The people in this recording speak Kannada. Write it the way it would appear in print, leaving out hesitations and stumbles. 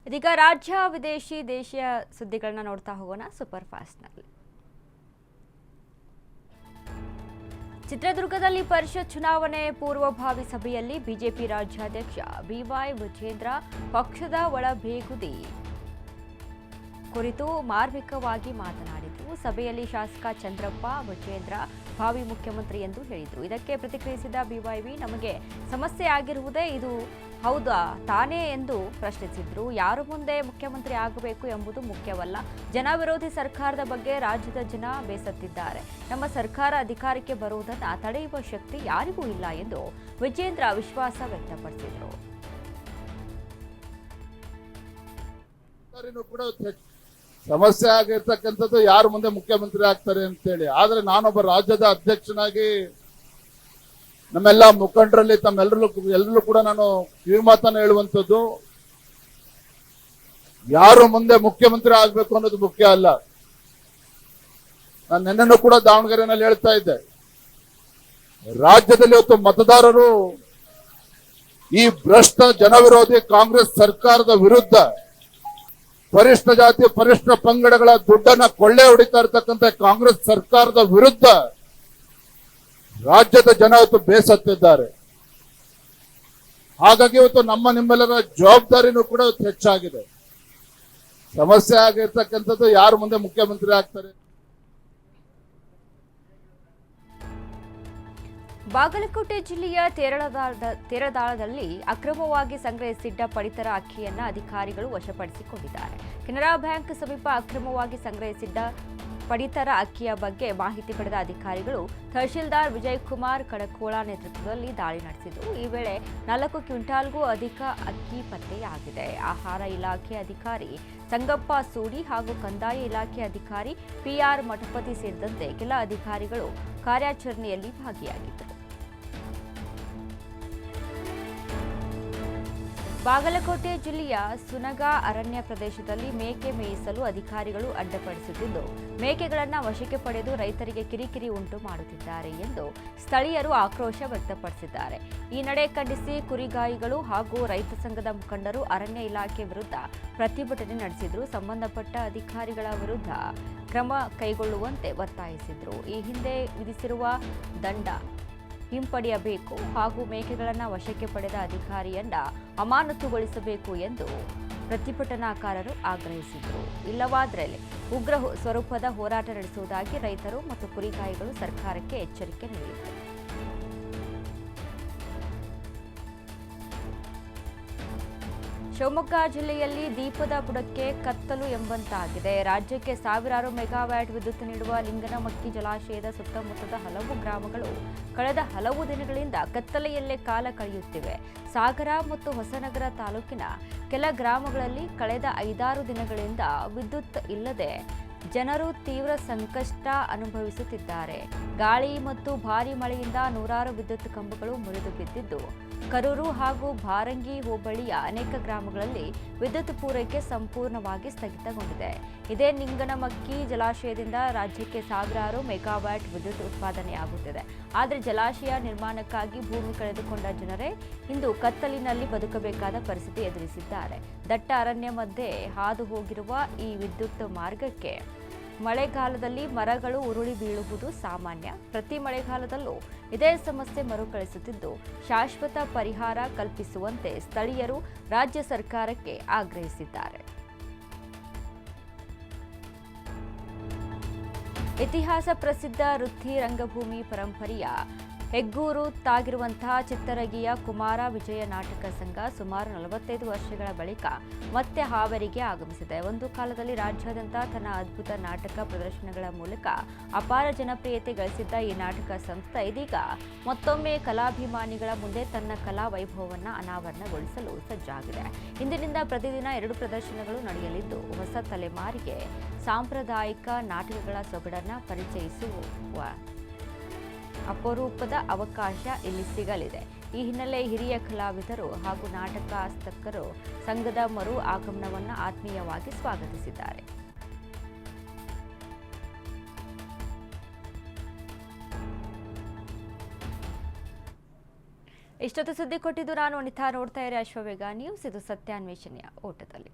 ಇದೀಗ ರಾಜ್ಯ ವಿದೇಶಿ ದೇಶೀಯ ಸುದ್ದಿಗಳನ್ನ ನೋಡ್ತಾ ಹೋಗೋಣ ಸೂಪರ್ ಫಾಸ್ಟ್ ನಲ್ಲಿ. ಚಿತ್ರದುರ್ಗದಲ್ಲಿ ಪರಿಷತ್ ಚುನಾವಣೆ ಪೂರ್ವಭಾವಿ ಸಭೆಯಲ್ಲಿ ಬಿಜೆಪಿ ರಾಜ್ಯಾಧ್ಯಕ್ಷ ಬಿವೈ ವಿಜೇಂದ್ರ ಪಕ್ಷದ ಒಳಬೇಗುದಿ ಕುರಿತು ಮಾರ್ಮಿಕವಾಗಿ ಮಾತನಾಡಿದರು. ಸಭೆಯಲ್ಲಿ ಶಾಸಕ ಚಂದ್ರಪ್ಪ ವಿಜೇಂದ್ರ ಭಾವಿ ಮುಖ್ಯಮಂತ್ರಿ ಎಂದು ಹೇಳಿದರು. ಇದಕ್ಕೆ ಪ್ರತಿಕ್ರಿಯಿಸಿದ ಬಿವೈವಿ, ನಮಗೆ ಸಮಸ್ಯೆ ಆಗಿರುವುದೇ ಇದು ಹೌದಾ ತಾನೇ ಎಂದು ಪ್ರಶ್ನಿಸಿದ್ರು. ಯಾರು ಮುಂದೆ ಮುಖ್ಯಮಂತ್ರಿ ಆಗಬೇಕು ಎಂಬುದು ಮುಖ್ಯವಲ್ಲ. ಜನ ವಿರೋಧಿ ಸರ್ಕಾರದ ಬಗ್ಗೆ ರಾಜ್ಯದ ಜನ ಬೇಸತ್ತಿದ್ದಾರೆ. ನಮ್ಮ ಸರ್ಕಾರ ಅಧಿಕಾರಕ್ಕೆ ಬರುವುದನ್ನು ತಡೆಯುವ ಶಕ್ತಿ ಯಾರಿಗೂ ಇಲ್ಲ ಎಂದು ವಿಜೇಂದ್ರ ವಿಶ್ವಾಸ ವ್ಯಕ್ತಪಡಿಸಿದರು. ಸಮಸ್ಯೆ ಆಗಿರ್ತಕ್ಕಂಥದ್ದು ಯಾರು ಮುಂದೆ ಮುಖ್ಯಮಂತ್ರಿ ಆಗ್ತಾರೆ ಅಂತೇಳಿ. ಆದ್ರೆ ನಾನೊಬ್ಬ ರಾಜ್ಯದ ಅಧ್ಯಕ್ಷನಾಗಿ ನಮ್ಮೆಲ್ಲ ಮುಖಂಡರಲ್ಲಿ ಎಲ್ಲರೂ ಕೂಡ ನಾನು ಕಿವಿಮಾತನ್ನು ಹೇಳುವಂಥದ್ದು, ಯಾರು ಮುಂದೆ ಮುಖ್ಯಮಂತ್ರಿ ಆಗ್ಬೇಕು ಅನ್ನೋದು ಮುಖ್ಯ ಅಲ್ಲ. ನಾನು ನಿನ್ನೆನೂ ಕೂಡ ದಾವಣಗೆರೆನಲ್ಲಿ ಹೇಳ್ತಾ ಇದ್ದೆ, ರಾಜ್ಯದಲ್ಲಿ ಇವತ್ತು ಮತದಾರರು ಈ ಭ್ರಷ್ಟ ಜನವಿರೋಧಿ ಕಾಂಗ್ರೆಸ್ ಸರ್ಕಾರದ ವಿರುದ್ಧ ಪರಿಷ್ಠ ಜಾತಿ ಪರಿಷ್ಠ ಪಂಗಡಗಳ ದುಡ್ಡನ್ನ ಕೊಳ್ಳೆ ಹೊಡಿತಾ ಇರ್ತಕ್ಕಂಥ ಕಾಂಗ್ರೆಸ್ ಸರ್ಕಾರದ ವಿರುದ್ಧ ರಾಜ್ಯದ ಜನ ಇವತ್ತು ಬೇಸತ್ತಿದ್ದಾರೆ. ಹಾಗಾಗಿ ಇವತ್ತು ನಿಮ್ಮೆಲ್ಲರ ಜವಾಬ್ದಾರಿನೂ ಕೂಡ ಹೆಚ್ಚಾಗಿದೆ. ಸಮಸ್ಯೆ ಆಗಿರ್ತಕ್ಕಂಥದ್ದು ಯಾರು ಮುಂದೆ ಮುಖ್ಯಮಂತ್ರಿ ಆಗ್ತಾರೆ. ಬಾಗಲಕೋಟೆ ಜಿಲ್ಲೆಯ ತೇರದಾಳದಲ್ಲಿ ಅಕ್ರಮವಾಗಿ ಸಂಗ್ರಹಿಸಿದ್ದ ಪಡಿತರ ಅಕ್ಕಿಯನ್ನು ಅಧಿಕಾರಿಗಳು ವಶಪಡಿಸಿಕೊಂಡಿದ್ದಾರೆ. ಕೆನರಾ ಬ್ಯಾಂಕ್ ಸಮೀಪ ಅಕ್ರಮವಾಗಿ ಸಂಗ್ರಹಿಸಿದ್ದ ಪಡಿತರ ಅಕ್ಕಿಯ ಬಗ್ಗೆ ಮಾಹಿತಿ ಪಡೆದ ಅಧಿಕಾರಿಗಳು ತಹಶೀಲ್ದಾರ್ ವಿಜಯಕುಮಾರ್ ಕಡಕೋಳ ನೇತೃತ್ವದಲ್ಲಿ ದಾಳಿ ನಡೆಸಿದರು. ಈ ವೇಳೆ 4 ಕ್ವಿಂಟಾಲ್ಗೂ ಅಧಿಕ ಅಕ್ಕಿ ಪತ್ತೆಯಾಗಿದೆ. ಆಹಾರ ಇಲಾಖೆ ಅಧಿಕಾರಿ ಸಂಗಪ್ಪ ಸೂಡಿ ಹಾಗೂ ಕಂದಾಯ ಇಲಾಖೆ ಅಧಿಕಾರಿ ಪಿಆರ್ ಮಠಪತಿ ಸೇರಿದಂತೆ ಕೆಲ ಅಧಿಕಾರಿಗಳು ಕಾರ್ಯಾಚರಣೆಯಲ್ಲಿ ಭಾಗಿಯಾಗಿದ್ದರು. ಬಾಗಲಕೋಟೆ ಜಿಲ್ಲೆಯ ಸುನಗಾ ಅರಣ್ಯ ಪ್ರದೇಶದಲ್ಲಿ ಮೇಕೆ ಮೇಯಿಸಲು ಅಧಿಕಾರಿಗಳು ಅಡ್ಡಿಪಡಿಸುತ್ತಿದ್ದು, ಮೇಕೆಗಳನ್ನು ವಶಕ್ಕೆ ಪಡೆದು ರೈತರಿಗೆ ಕಿರಿಕಿರಿ ಉಂಟು ಮಾಡುತ್ತಿದ್ದಾರೆ ಎಂದು ಸ್ಥಳೀಯರು ಆಕ್ರೋಶ ವ್ಯಕ್ತಪಡಿಸಿದ್ದಾರೆ. ಈ ನಡೆ ಖಂಡಿಸಿ ಕುರಿಗಾಯಿಗಳು ಹಾಗೂ ರೈತ ಸಂಘದ ಮುಖಂಡರು ಅರಣ್ಯ ಇಲಾಖೆ ವಿರುದ್ಧ ಪ್ರತಿಭಟನೆ ನಡೆಸಿದ್ರು. ಸಂಬಂಧಪಟ್ಟ ಅಧಿಕಾರಿಗಳ ವಿರುದ್ಧ ಕ್ರಮ ಕೈಗೊಳ್ಳುವಂತೆ ಒತ್ತಾಯಿಸಿದ್ರು. ಈ ಹಿಂದೆ ವಿಧಿಸಿರುವ ದಂಡ ಹಿಂಪಡೆಯಬೇಕು ಹಾಗೂ ಮೇಕೆಗಳನ್ನು ವಶಕ್ಕೆ ಪಡೆದ ಅಧಿಕಾರಿಯನ್ನ ಅಮಾನತುಗೊಳಿಸಬೇಕು ಎಂದು ಪ್ರತಿಭಟನಾಕಾರರು ಆಗ್ರಹಿಸಿದರು. ಇಲ್ಲವಾದರೆ ಉಗ್ರ ಸ್ವರೂಪದ ಹೋರಾಟ ನಡೆಸುವುದಾಗಿ ರೈತರು ಮತ್ತು ಕುರಿಗಾಯಿಗಳು ಸರ್ಕಾರಕ್ಕೆ ಎಚ್ಚರಿಕೆ ನೀಡಿದರು. ಶಿವಮೊಗ್ಗ ಜಿಲ್ಲೆಯಲ್ಲಿ ದೀಪದ ಬುಡಕ್ಕೆ ಕತ್ತಲು ಎಂಬಂತಾಗಿದೆ. ರಾಜ್ಯಕ್ಕೆ ಸಾವಿರಾರು ಮೆಗಾವ್ಯಾಟ್ ವಿದ್ಯುತ್ ನೀಡುವ ಲಿಂಗನಮಕ್ಕಿ ಜಲಾಶಯದ ಸುತ್ತಮುತ್ತದ ಹಲವು ಗ್ರಾಮಗಳು ಕಳೆದ ಹಲವು ದಿನಗಳಿಂದ ಕತ್ತಲೆಯಲ್ಲೇ ಕಾಲ ಕಳೆಯುತ್ತಿವೆ. ಸಾಗರ ಮತ್ತು ಹೊಸನಗರ ತಾಲೂಕಿನ ಕೆಲ ಗ್ರಾಮಗಳಲ್ಲಿ ಕಳೆದ 5-6 ದಿನಗಳಿಂದ ವಿದ್ಯುತ್ ಇಲ್ಲದೆ ಜನರು ತೀವ್ರ ಸಂಕಷ್ಟ ಅನುಭವಿಸುತ್ತಿದ್ದಾರೆ. ಗಾಳಿ ಮತ್ತು ಭಾರೀ ಮಳೆಯಿಂದ ನೂರಾರು ವಿದ್ಯುತ್ ಕಂಬಗಳು ಮುರಿದು ಬಿದ್ದಿದ್ದು, ಕರೂರು ಹಾಗೂ ಭಾರಂಗಿ ಹೋಬಳಿಯ ಅನೇಕ ಗ್ರಾಮಗಳಲ್ಲಿ ವಿದ್ಯುತ್ ಪೂರೈಕೆ ಸಂಪೂರ್ಣವಾಗಿ ಸ್ಥಗಿತಗೊಂಡಿದೆ. ಇದೇ ಲಿಂಗನಮಕ್ಕಿ ಜಲಾಶಯದಿಂದ ರಾಜ್ಯಕ್ಕೆ ಸಾವಿರಾರು ಮೆಗಾವ್ಯಾಟ್ ವಿದ್ಯುತ್ ಉತ್ಪಾದನೆಯಾಗುತ್ತಿದೆ. ಆದರೆ ಜಲಾಶಯ ನಿರ್ಮಾಣಕ್ಕಾಗಿ ಭೂಮಿ ಕಳೆದುಕೊಂಡ ಜನರೇ ಇಂದು ಕತ್ತಲಿನಲ್ಲಿ ಬದುಕಬೇಕಾದ ಪರಿಸ್ಥಿತಿ ಎದುರಿಸಿದ್ದಾರೆ. ದಟ್ಟ ಅರಣ್ಯ ಮಧ್ಯೆ ಹಾದು ಹೋಗಿರುವ ಈ ವಿದ್ಯುತ್ ಮಾರ್ಗಕ್ಕೆ ಮಳೆಗಾಲದಲ್ಲಿ ಮರಗಳು ಉರುಳಿ ಬೀಳುವುದು ಸಾಮಾನ್ಯ. ಪ್ರತಿ ಮಳೆಗಾಲದಲ್ಲೂ ಇದೇ ಸಮಸ್ಯೆ ಮರುಕಳಿಸುತ್ತಿದ್ದು, ಶಾಶ್ವತ ಪರಿಹಾರ ಕಲ್ಪಿಸುವಂತೆ ಸ್ಥಳೀಯರು ರಾಜ್ಯ ಸರ್ಕಾರಕ್ಕೆ ಆಗ್ರಹಿಸಿದ್ದಾರೆ. ಇತಿಹಾಸ ಪ್ರಸಿದ್ಧ ವೃತ್ತಿ ರಂಗಭೂಮಿ ಪರಂಪರೆಯ ಹೆಗ್ಗೂರು ತಾಗಿರುವಂತಹ ಚಿತ್ತರಗಿಯ ಕುಮಾರ ವಿಜಯ ನಾಟಕ ಸಂಘ ಸುಮಾರು 45 ವರ್ಷಗಳ ಬಳಿಕ ಮತ್ತೆ ಹಾವೇರಿಗೆ ಆಗಮಿಸಿದೆ. ಒಂದು ಕಾಲದಲ್ಲಿ ರಾಜ್ಯಾದ್ಯಂತ ತನ್ನ ಅದ್ಭುತ ನಾಟಕ ಪ್ರದರ್ಶನಗಳ ಮೂಲಕ ಅಪಾರ ಜನಪ್ರಿಯತೆ ಗಳಿಸಿದ್ದ ಈ ನಾಟಕ ಸಂಸ್ಥೆ ಇದೀಗ ಮತ್ತೊಮ್ಮೆ ಕಲಾಭಿಮಾನಿಗಳ ಮುಂದೆ ತನ್ನ ಕಲಾ ವೈಭವವನ್ನು ಅನಾವರಣಗೊಳಿಸಲು ಸಜ್ಜಾಗಿದೆ. ಇಂದಿನಿಂದ ಪ್ರತಿದಿನ 2 ಪ್ರದರ್ಶನಗಳು ನಡೆಯಲಿದ್ದು, ಹೊಸ ತಲೆಮಾರಿಗೆ ಸಾಂಪ್ರದಾಯಿಕ ನಾಟಕಗಳ ಸೊಗಡನ್ನು ಪರಿಚಯಿಸುವ ಅಪರೂಪದ ಅವಕಾಶ ಇಲ್ಲಿ ಸಿಗಲಿದೆ. ಈ ಹಿನ್ನೆಲೆ ಹಿರಿಯ ಕಲಾವಿದರು ಹಾಗೂ ನಾಟಕಾಸಕ್ತರು ಸಂಘದ ಮರು ಆಗಮನವನ್ನು ಆತ್ಮೀಯವಾಗಿ ಸ್ವಾಗತಿಸಿದ್ದಾರೆ. ಇಷ್ಟೊತ್ತು ಸುದ್ದಿ ಕೊಟ್ಟಿದ್ದು ನಾನು ಅನಿತಾ. ನೋಡ್ತಾ ಇರಿ ಅಶ್ವವೇಗ ನ್ಯೂಸ್. ಇದು ಸತ್ಯಾನ್ವೇಷಣೆಯ ಓಟದಲ್ಲಿ.